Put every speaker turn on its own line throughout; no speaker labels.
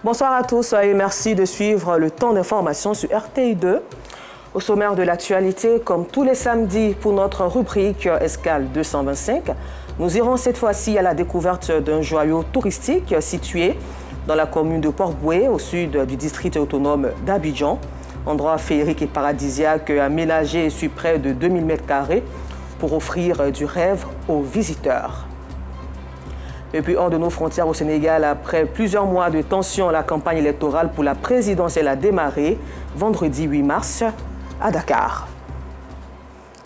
Bonsoir à tous et merci de suivre le temps d'information sur RTI2. Au sommaire de l'actualité, comme tous les samedis pour notre rubrique Escale 225, nous irons cette fois-ci à la découverte d'un joyau touristique situé dans la commune de Port-Bouët, au sud du district autonome d'Abidjan. Endroit féerique et paradisiaque aménagé sur près de 2000 m² pour offrir du rêve aux visiteurs. Et puis hors de nos frontières au Sénégal, après plusieurs mois de tension, la campagne électorale pour la présidentielle a démarré vendredi 8 mars à Dakar.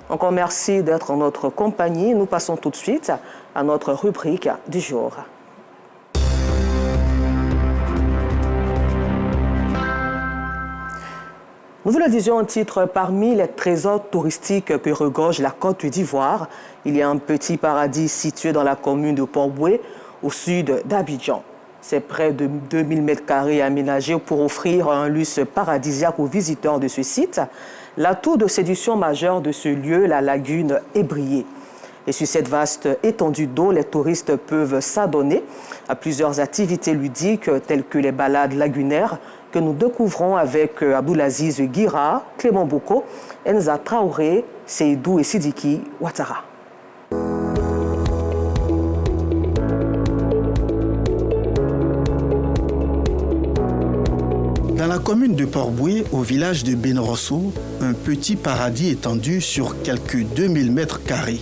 Encore merci d'être en notre compagnie. Nous passons tout de suite à notre rubrique du jour. Nous vous le disions en titre, parmi les trésors touristiques que regorge la Côte d'Ivoire, il y a un petit paradis situé dans la commune de Port-Bouët, au sud d'Abidjan. C'est près de 2000 m² aménagés pour offrir un luxe paradisiaque aux visiteurs de ce site. L'atout de séduction majeur de ce lieu, la lagune, est brillée. Et sur cette vaste étendue d'eau, les touristes peuvent s'adonner à plusieurs activités ludiques telles que les balades lagunaires que nous découvrons avec Abdoulaziz Guira, Clément Boko, Enza Traoré, Seydou et Sidiki Ouattara.
Dans la commune de Port-Bouët, au village de Benrosso, un petit paradis étendu sur quelques 2000 m².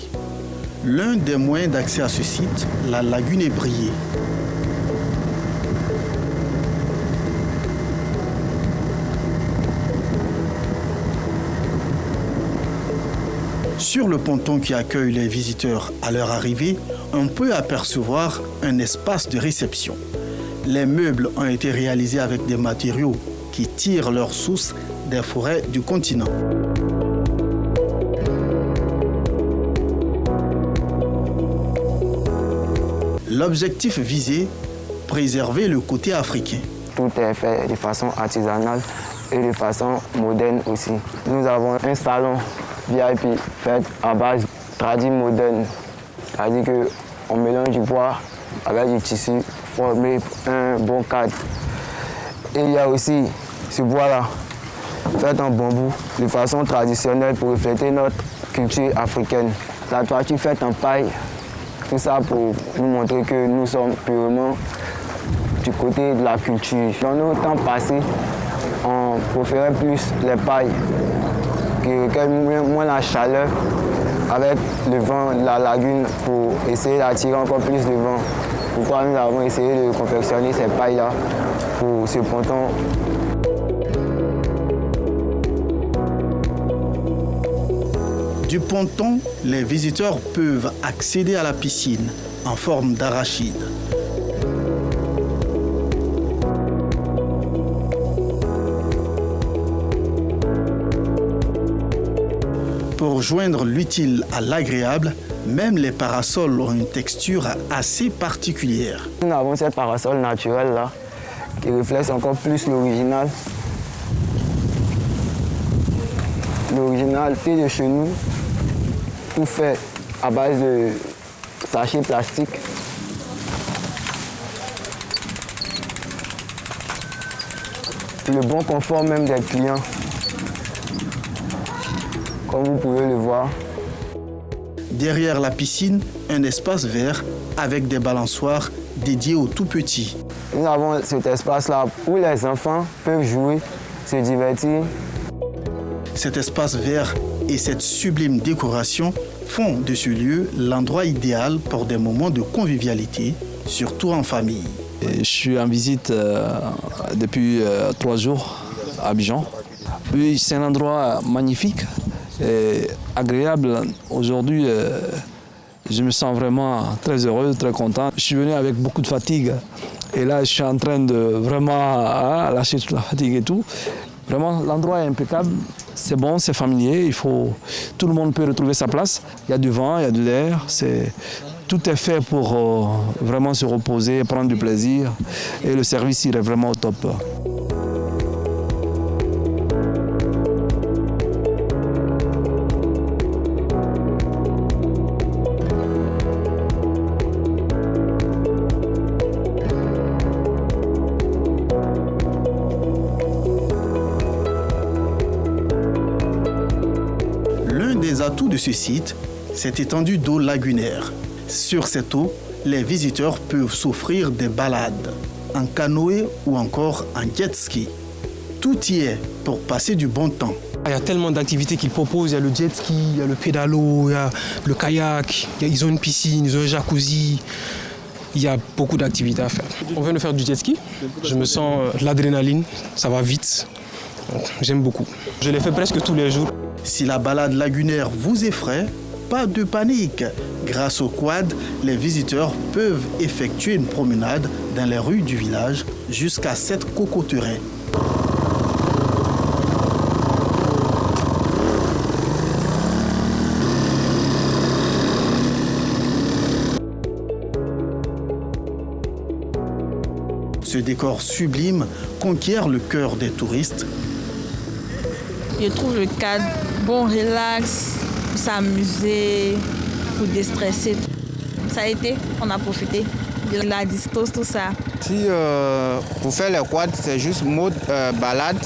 L'un des moyens d'accès à ce site, la lagune est brillée. Sur le ponton qui accueille les visiteurs à leur arrivée, on peut apercevoir un espace de réception. Les meubles ont été réalisés avec des matériaux qui tirent leur source des forêts du continent. L'objectif visé, préserver le côté africain.
Tout est fait de façon artisanale et de façon moderne aussi. Nous avons un salon VIP fait à base tradit moderne, c'est-à-dire qu'on mélange du bois avec du tissu formé un bon cadre. Et il y a aussi ce bois-là, fait en bambou, de façon traditionnelle pour refléter notre culture africaine. La toiture faite en paille, tout ça pour nous montrer que nous sommes purement du côté de la culture. Dans nos temps passés, on préférait plus les pailles, qui recueillent moins la chaleur avec le vent de la lagune pour essayer d'attirer encore plus de vent. Pourquoi nous avons essayé de confectionner ces pailles-là pour ce ponton.
Du ponton, les visiteurs peuvent accéder à la piscine en forme d'arachide. Pour joindre l'utile à l'agréable, même les parasols ont une texture assez particulière.
Nous avons cette parasol naturelle-là qui reflète encore plus l'original. L'originalité de chez nous, tout fait à base de sachets plastiques. Le bon confort même des clients, comme vous pouvez le voir.
Derrière la piscine, un espace vert avec des balançoires dédiés aux tout-petits.
Nous avons cet espace-là où les enfants peuvent jouer, se divertir.
Cet espace vert et cette sublime décoration font de ce lieu l'endroit idéal pour des moments de convivialité, surtout en famille.
Je suis en visite depuis 3 jours à Abidjan. Oui, c'est un endroit magnifique et agréable. Aujourd'hui, je me sens vraiment très heureux, très content. Je suis venu avec beaucoup de fatigue et là, je suis en train de vraiment lâcher toute la fatigue et tout. Vraiment, l'endroit est impeccable. C'est bon, c'est familier. Tout le monde peut retrouver sa place. Il y a du vent, il y a de l'air. Tout est fait pour vraiment se reposer, prendre du plaisir. Et le service, il est vraiment au top.
des atouts de ce site, cette étendue d'eau lagunaire. Sur cette eau, les visiteurs peuvent s'offrir des balades en canoë ou encore en jet ski. Tout y est pour passer du bon temps.
Il y a tellement d'activités qu'ils proposent. Il y a le jet ski, il y a le pédalo, il y a le kayak, ils ont une piscine, ils ont un jacuzzi. Il y a beaucoup d'activités à faire. On vient de faire du jet ski. Je me sens l'adrénaline, ça va vite. J'aime beaucoup. Je l'ai fait presque tous les jours.
Si la balade lagunaire vous effraie, pas de panique. Grâce au quad, les visiteurs peuvent effectuer une promenade dans les rues du village jusqu'à 7 cocoterrains. Ce décor sublime conquiert le cœur des touristes.
Je trouve le cadre bon, relax, pour s'amuser, pour déstresser. Ça a été, on a profité de la distance, tout ça.
Si pour faire le quad, c'est juste mode balade.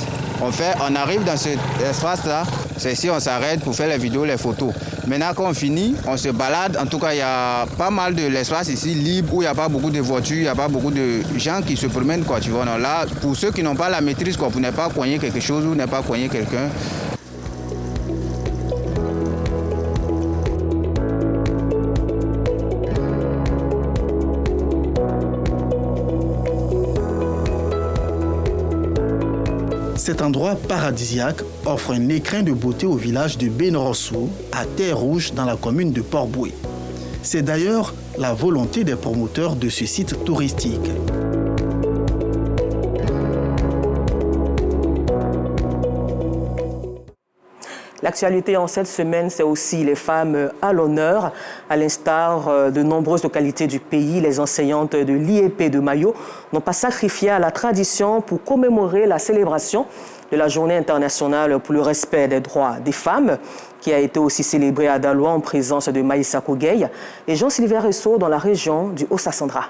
On arrive dans cet espace-là, c'est ici on s'arrête pour faire les vidéos, les photos. Maintenant quand on finit, on se balade. En tout cas, il y a pas mal de l'espace ici libre où il n'y a pas beaucoup de voitures, il n'y a pas beaucoup de gens qui se promènent. Quoi, tu vois. Donc là, pour ceux qui n'ont pas la maîtrise, quoi, pour ne pas cogner quelque chose ou ne pas cogner quelqu'un.
Cet endroit paradisiaque offre un écrin de beauté au village de Benorossou, à Terre-Rouge, dans la commune de Port-Boué. C'est d'ailleurs la volonté des promoteurs de ce site touristique.
L'actualité en cette semaine, c'est aussi les femmes à l'honneur. À l'instar de nombreuses localités du pays, les enseignantes de l'IEP de Mayo n'ont pas sacrifié à la tradition pour commémorer la célébration de la Journée internationale pour le respect des droits des femmes, qui a été aussi célébrée à Daloa en présence de Maïssa Kogey et Jean-Sylvain Ressot dans la région du Haut-Sassandra.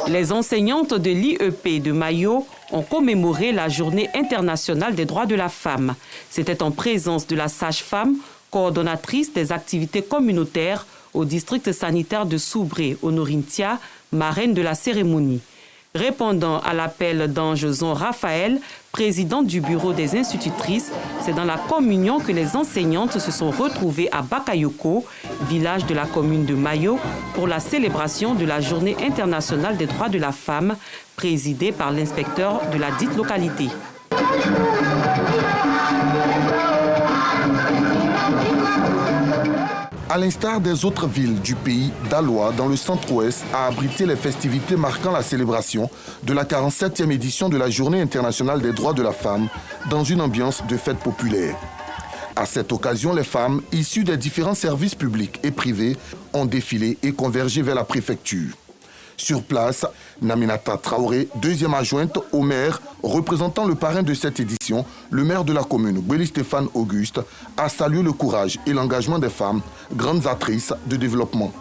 Les enseignantes de l'IEP de Mayo ont commémoré la Journée internationale des droits de la femme. C'était en présence de la sage-femme, coordonnatrice des activités communautaires au district sanitaire de Soubré, Honorintia, marraine de la cérémonie. Répondant à l'appel d'Angezon Raphaël, présidente du bureau des institutrices, c'est dans la communion que les enseignantes se sont retrouvées à Bakayoko, village de la commune de Mayo, pour la célébration de la Journée internationale des droits de la femme, présidée par l'inspecteur de la dite localité.
À l'instar des autres villes du pays, Daloa, dans le centre-ouest, a abrité les festivités marquant la célébration de la 47e édition de la Journée internationale des droits de la femme dans une ambiance de fête populaire. À cette occasion, les femmes, issues des différents services publics et privés, ont défilé et convergé vers la préfecture. Sur place, Naminata Traoré, deuxième adjointe au maire, représentant le parrain de cette édition, le maire de la commune, Béli Stéphane Auguste, a salué le courage et l'engagement des femmes, grandes actrices de développement.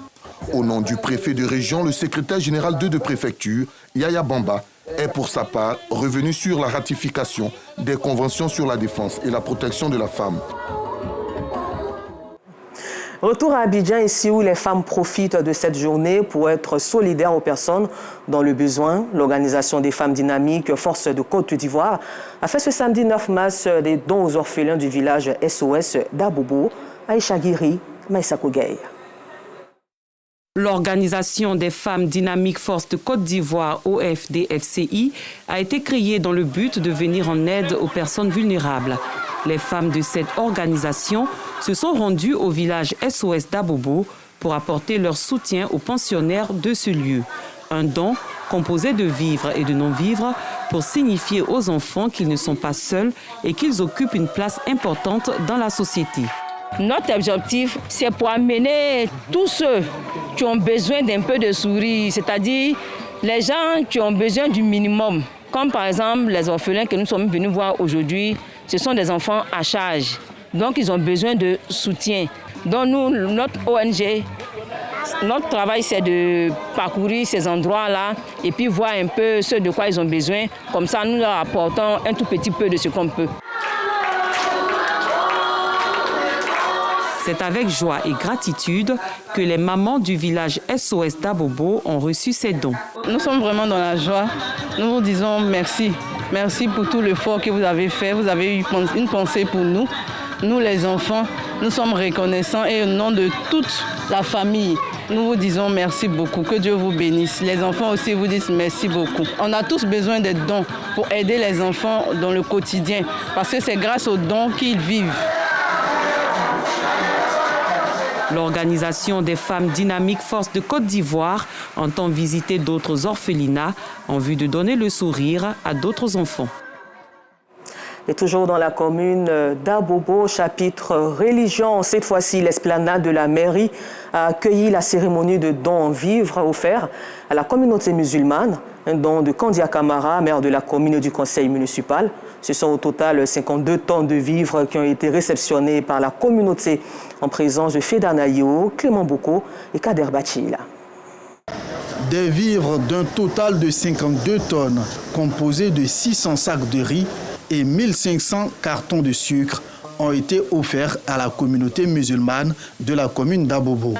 Au nom du préfet de région, le secrétaire général de préfecture, Yaya Bamba, est pour sa part revenu sur la ratification des conventions sur la défense et la protection de la femme.
Retour à Abidjan, ici où les femmes profitent de cette journée pour être solidaires aux personnes dans le besoin. L'Organisation des femmes dynamiques Force de Côte d'Ivoire a fait ce samedi 9 mars des dons aux orphelins du village SOS d'Abobo, Aïcha Guiri, Maïssa Kogey.
L'Organisation des femmes dynamiques Force de Côte d'Ivoire, OFDFCI, a été créée dans le but de venir en aide aux personnes vulnérables. Les femmes de cette organisation se sont rendues au village SOS d'Abobo pour apporter leur soutien aux pensionnaires de ce lieu. Un don composé de vivres et de non-vivres pour signifier aux enfants qu'ils ne sont pas seuls et qu'ils occupent une place importante dans la société.
Notre objectif, c'est pour amener tous ceux qui ont besoin d'un peu de sourire, c'est-à-dire les gens qui ont besoin du minimum, comme par exemple les orphelins que nous sommes venus voir aujourd'hui. Ce sont des enfants à charge, donc ils ont besoin de soutien. Donc nous, notre ONG Notre travail, c'est de parcourir ces endroits-là et puis voir un peu ce de quoi ils ont besoin. Comme ça, nous leur apportons un tout petit peu de ce qu'on peut.
C'est avec joie et gratitude que les mamans du village SOS d'Abobo ont reçu ces dons.
Nous sommes vraiment dans la joie. Nous vous disons merci. Merci pour tout l'effort que vous avez fait. Vous avez eu une pensée pour nous. Nous, les enfants, nous sommes reconnaissants et au nom de toute la famille, nous vous disons merci beaucoup. Que Dieu vous bénisse. Les enfants aussi vous disent merci beaucoup. On a tous besoin des dons pour aider les enfants dans le quotidien parce que c'est grâce aux dons qu'ils vivent.
L'organisation des femmes dynamiques Force de Côte d'Ivoire entend visiter d'autres orphelinats en vue de donner le sourire à d'autres enfants.
Et toujours dans la commune d'Abobo, chapitre religion, cette fois-ci l'esplanade de la mairie a accueilli la cérémonie de don en vivres offert à la communauté musulmane. Un don de Kandia Kamara, maire de la commune et du conseil municipal. Ce sont au total 52 tonnes de vivres qui ont été réceptionnés par la communauté en présence de Fedanayo, Clément Boko et Kader Bachila.
Des vivres d'un total de 52 tonnes, composés de 600 sacs de riz et 1500 cartons de sucre, ont été offerts à la communauté musulmane de la commune d'Abobo.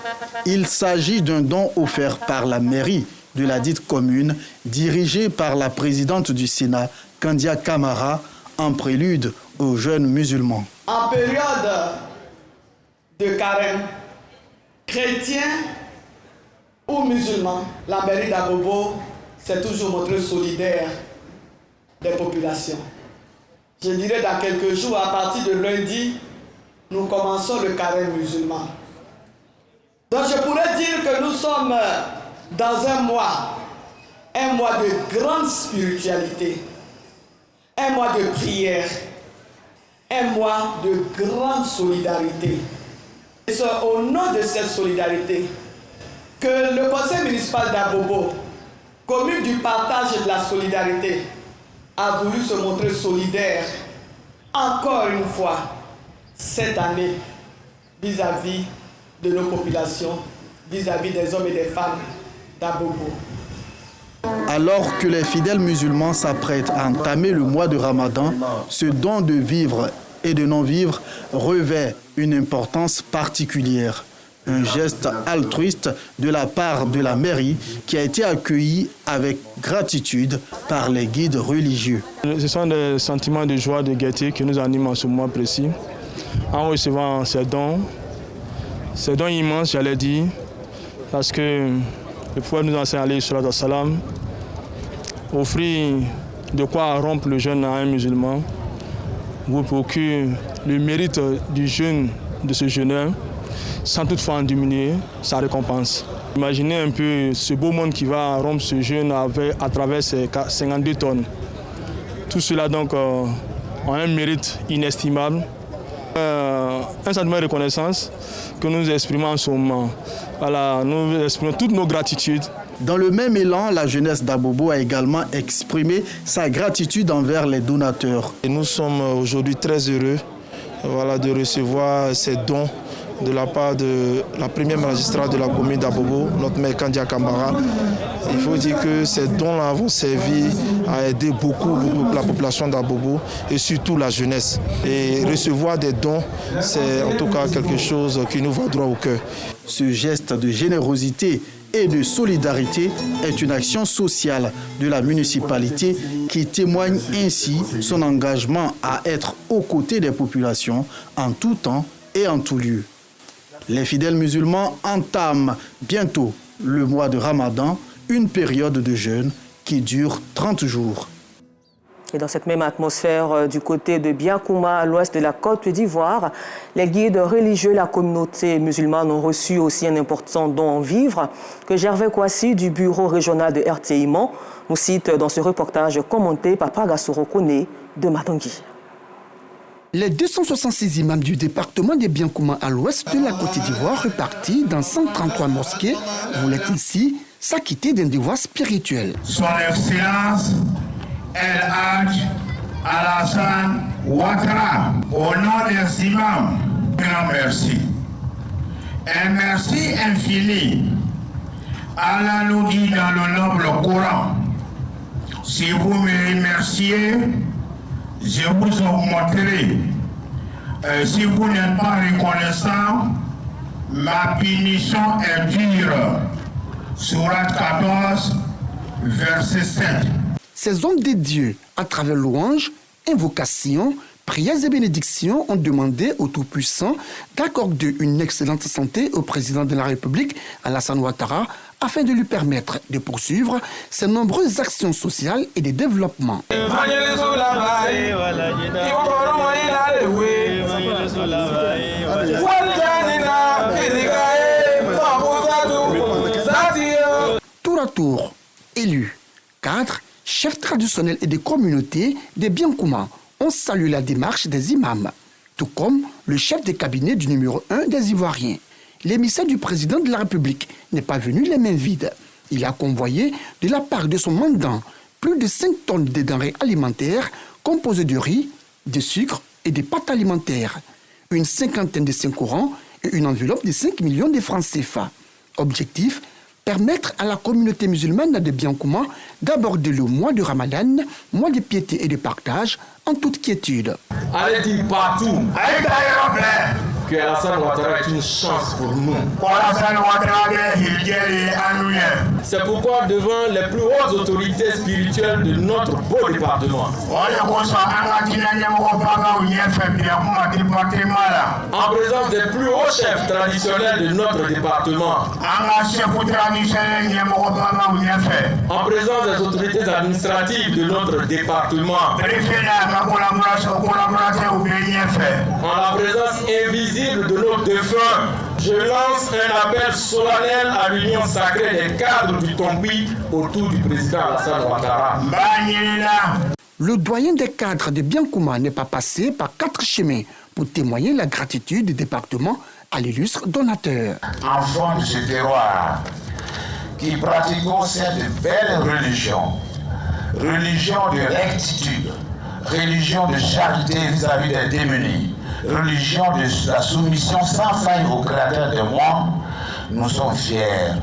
Il s'agit d'un don offert par la mairie de la dite commune, dirigée par la présidente du Sénat, Kandia Kamara, en prélude aux jeunes musulmans.
En période de carême, chrétiens ou musulmans, la mairie d'Abobo s'est toujours montrée solidaire des populations. Je dirais dans quelques jours, à partir de lundi, nous commençons le carême musulman. Donc je pourrais dire que nous sommes dans un mois de grande spiritualité, un mois de prière, un mois de grande solidarité. Et c'est au nom de cette solidarité que le conseil municipal d'Abobo, commune du partage et de la solidarité, a voulu se montrer solidaire encore une fois cette année vis-à-vis de nos populations, vis-à-vis des hommes et des femmes d'Abobo.
Alors que les fidèles musulmans s'apprêtent à entamer le mois de Ramadan, ce don de vivre et de non-vivre revêt une importance particulière. Un geste altruiste de la part de la mairie qui a été accueilli avec gratitude par les guides religieux.
Ce sont des sentiments de joie, de gaieté qui nous animent en ce moment précis. En recevant ces dons immenses, j'allais dire, parce que le prophète nous enseigne, alayhi salatu wa salam, offrir de quoi rompre le jeûne à un musulman vous procure le mérite du jeûne de ce jeûneur, sans toutefois en diminuer sa récompense. Imaginez un peu ce beau monde qui va rompre ce jeûne à travers ces 52 tonnes. Tout cela donc a un mérite inestimable, un sentiment de reconnaissance que nous exprimons en ce moment. Voilà, nous exprimons toutes nos gratitudes.
Dans le même élan, la jeunesse d'Abobo a également exprimé sa gratitude envers les donateurs.
Et nous sommes aujourd'hui très heureux de recevoir ces dons de la part de la première magistrate de la commune d'Abobo, notre maire Kandia Kamara. Il faut dire que ces dons-là vont servir à aider beaucoup la population d'Abobo et surtout la jeunesse. Et recevoir des dons, c'est en tout cas quelque chose qui nous va droit au cœur.
Ce geste de générosité et de solidarité est une action sociale de la municipalité qui témoigne ainsi son engagement à être aux côtés des populations en tout temps et en tout lieu. Les fidèles musulmans entament bientôt le mois de Ramadan, une période de jeûne qui dure 30 jours.
Et dans cette même atmosphère, du côté de Biakouma, à l'ouest de la Côte d'Ivoire, les guides religieux de la communauté musulmane ont reçu aussi un important don en vivres que Gervais Kouassi du bureau régional de RTI Mans nous cite dans ce reportage commenté par Pragasoro Kone de Matangui.
Les 266 imams du département de Biakouma à l'ouest de la Côte d'Ivoire repartis dans 133 mosquées voulaient ici s'acquitter d'un devoir spirituel.
Son Excellence El Hadj Alassane Ouattara, au nom des imams, grand merci. Un merci infini. Allah nous dit dans le noble Coran, si vous me remerciez, je vous augmenterai. Si vous n'êtes pas reconnaissant, ma punition est dure. Sourate 14, verset 7.
Ces hommes de Dieu, à travers louanges, invocations, prières et bénédictions, ont demandé au Tout-Puissant d'accorder une excellente santé au président de la République, Alassane Ouattara, afin de lui permettre de poursuivre ses nombreuses actions sociales et de développement. Tour à tour, élus, cadres, chefs traditionnels et des communautés des biens communs, on salue la démarche des imams, tout comme le chef de cabinet du numéro 1 des Ivoiriens. L'émissaire du président de la République n'est pas venu les mains vides. Il a convoyé de la part de son mandant plus de 5 tonnes de denrées alimentaires composées de riz, de sucre et de pâtes alimentaires, une cinquantaine de 5 courants et une enveloppe de 5 millions de francs CFA. Objectif, permettre à la communauté musulmane de biens communs d'aborder le mois de Ramadan, mois de piété et de partage, en toute quiétude.
Allez dire partout que Alassane Ouattara est une chance pour nous. C'est pourquoi devant les plus hautes autorités spirituelles de notre beau département, en présence des plus hauts chefs traditionnels de notre département, en présence des autorités administratives de notre département, en la présence invisible de nos défunts, je lance un appel solennel à l'union sacrée des cadres du Tombi autour du président Alassane Ouattara.
Le doyen des cadres de Biancouma n'est pas passé par 4 chemins pour témoigner la gratitude du département à l'illustre donateur.
Enfants de ce terroir, qui pratiquons cette belle religion, religion de rectitude, religion de charité vis-à-vis des démunis, religion de la soumission sans faille au Créateur des mondes, nous sommes fiers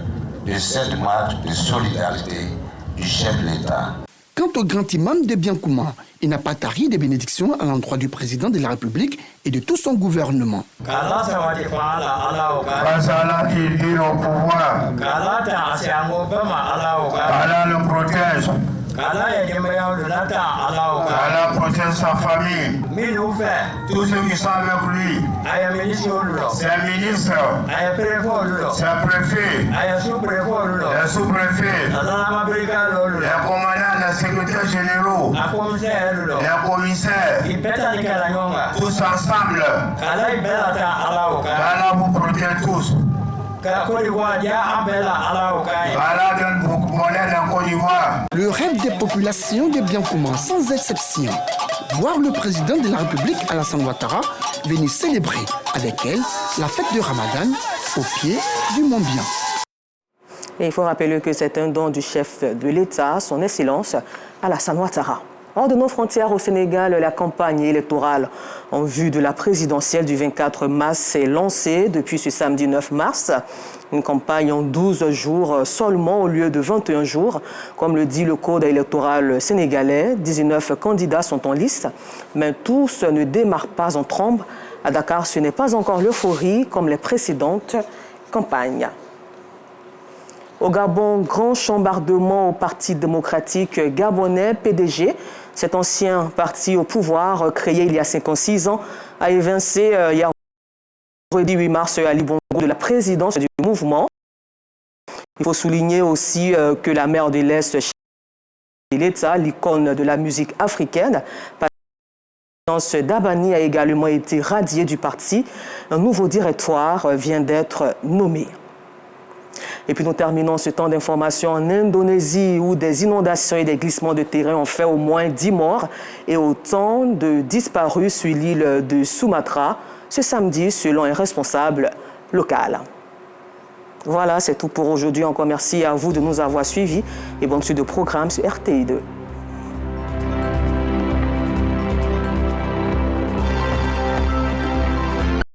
de cette marque de solidarité du chef de l'État.
Quant au grand imam de Biancouma, il n'a pas tari de bénédictions à l'endroit du président de la République et de tout son gouvernement.
Allah le protège. Allah protège sa famille. Tous ceux qui sont avec lui. Ses ministres. Ses préfets. Les sous-préfets. Les commandants, les secrétaires généraux. Les commissaires. Tous ensemble. Allah vous protège tous.
Le rêve des populations de Biancouma, sans exception, voir le président de la République, Alassane Ouattara, venir célébrer avec elle la fête de Ramadan au pied du Mont Bian.
Et il faut rappeler que c'est un don du chef de l'État, son Excellence Alassane Ouattara. Hors de nos frontières au Sénégal, la campagne électorale en vue de la présidentielle du 24 mars s'est lancée depuis ce samedi 9 mars. Une campagne en 12 jours seulement au lieu de 21 jours. Comme le dit le code électoral sénégalais, 19 candidats sont en liste, mais tous ne démarrent pas en trombe. À Dakar, ce n'est pas encore l'euphorie comme les précédentes campagnes. Au Gabon, grand chambardement au Parti démocratique gabonais, PDG. Cet ancien parti au pouvoir, créé il y a 56 ans, a évincé hier vendredi 8 mars Ali Bongo de la présidence du mouvement. Il faut souligner aussi que la mère de l'Est de l'État, l'icône de la musique africaine, Dabani a également été radiée du parti. Un nouveau directoire vient d'être nommé. Et puis nous terminons ce temps d'information en Indonésie où des inondations et des glissements de terrain ont fait au moins 10 morts et autant de disparus sur l'île de Sumatra ce samedi selon un responsable local. Voilà, c'est tout pour aujourd'hui. Encore merci à vous de nous avoir suivis et bonne suite de programme sur RTI2.